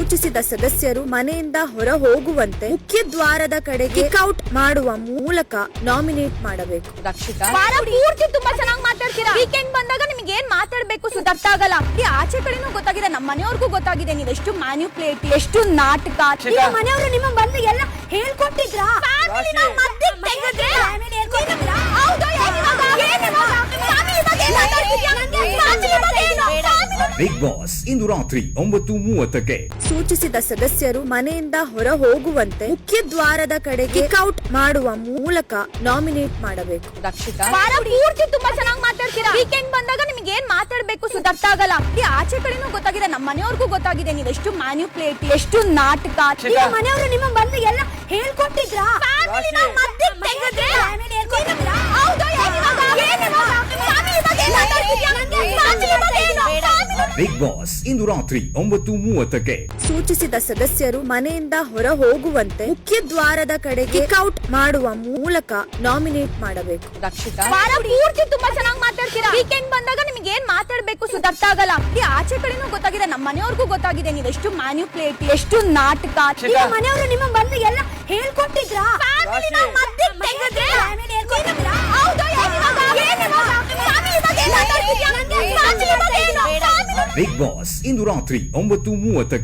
ಸೂಚಿಸಿದ ಸದಸ್ಯರು ಮನೆಯಿಂದ ಹೊರ ಹೋಗುವಂತೆ ಮುಖ್ಯ ದ್ವಾರದ ಕಡೆಗೆ ಕಿಕ್ಔಟ್ ಮಾಡುವ ಮೂಲಕ ನಾಮಿನೇಟ್ ಮಾಡಬೇಕು. ರಕ್ಷಿತಾ ವಾರ ಪೂರ್ತಿ ತುಂಬಾ ಚೆನ್ನಾಗಿ ಮಾತಾಡ್ತೀರಾ. ವೀಕೆಂಡ್ ಬಂದಾಗ ನಿಮಗೆ ಏನ್ ಮಾತಾಡ್ಬೇಕು ಅರ್ಥ ಆಗಲ್ಲ. ಈ ಆಚೆ ಕಡೆನೂ ಗೊತ್ತಾಗಿದೆ, ನಮ್ಮ ಮನೆಯವ್ರಿಗೂ ಗೊತ್ತಾಗಿದೆ ನೀವು ಎಷ್ಟು ಮ್ಯಾನ್ಯುಪ್ಲೇಟ್, ಎಷ್ಟು ನಾಟಕ. ಮನೆಯವರು ನಿಮ್ಮ ಬಂದು ಎಲ್ಲ ಹೇಳ್ಕೊಟ್ಟಿದ್ರಾ? ಬಿಗ್ ಬಾಸ್ ಇಂದು ರಾತ್ರಿ 9:30ಕ್ಕೆ. ಸೂಚಿಸಿದ ಸದಸ್ಯರು ಮನೆಯಿಂದ ಹೊರ ಹೋಗುವಂತೆ ಮುಖ್ಯ ದ್ವಾರದ ಕಡೆಗೆ ಕಿಕ್ಔಟ್ ಮಾಡುವ ಮೂಲಕ ನಾಮಿನೇಟ್ ಮಾಡಬೇಕು. ರಕ್ಷಿತಾ ವಾರ ಪೂರ್ತಿ ತುಂಬಾ ಚೆನ್ನಾಗಿ ಮಾತಾಡ್ತೀರಾ. ವೀಕೆಂಡ್ ಬಂದಾಗ ನಿಮಗೆ ಏನ್ ಮಾತಾಡ್ಬೇಕು ಅರ್ಥ ಆಗಲ್ಲ. ಈ ಆಚೆ ಕಡೆನೂ ಗೊತ್ತಾಗಿದೆ, ನಮ್ಮ ಮನೆಯವ್ರಿಗೂ ಗೊತ್ತಾಗಿದೆ ನೀವು ಎಷ್ಟು ಮ್ಯಾನ್ಯುಪ್ಲೇಟ್, ಎಷ್ಟು ನಾಟಕ. ಮನೆಯವರು ನಿಮ್ಮ ಬಂದು ಎಲ್ಲ ಹೇಳ್ಕೊಟ್ಟಿದ್ರಾ? ಬಿಗ್ ಬಾಸ್ ಇಂದು ರಾತ್ರಿ 9:30ಕ್ಕೆ. ಸೂಚಿಸಿದ ಸದಸ್ಯರು ಮನೆಯಿಂದ ಹೊರ ಹೋಗುವಂತೆ ಮುಖ್ಯ ದ್ವಾರದ ಕಡೆಗೆ ಕಿಕ್ಔಟ್ ಮಾಡುವ ಮೂಲಕ ನಾಮಿನೇಟ್ ಮಾಡಬೇಕು. ರಕ್ಷಿತಾ ವಾರ ಪೂರ್ತಿ ತುಂಬಾ ಚೆನ್ನಾಗಿ ಮಾತಾಡ್ತೀರಾ. ವೀಕೆಂಡ್ ಬಂದಾಗ ನಿಮಗೆ ಏನ್ ಮಾತಾಡ್ಬೇಕು ಅರ್ಥ ಆಗಲ್ಲ. ಈ ಆಚೆ ಕಡೆನೂ ಗೊತ್ತಾಗಿದೆ, ನಮ್ಮ ಮನೆಯವ್ರಿಗೂ ಗೊತ್ತಾಗಿದೆ ನೀವು ಎಷ್ಟು ಮ್ಯಾನ್ಯುಪ್ಲೇಟ್, ಎಷ್ಟು ನಾಟಕ. ಮನೆಯವರು ನಿಮ್ಮ ಬಂದು ಎಲ್ಲ ಹೇಳ್ಕೊಟ್ಟಿದ್ರಾ? ಬಿಗ್ ಬಾಸ್ ಇಂದು ರಾತ್ರಿ 9:30ಕ್ಕೆ.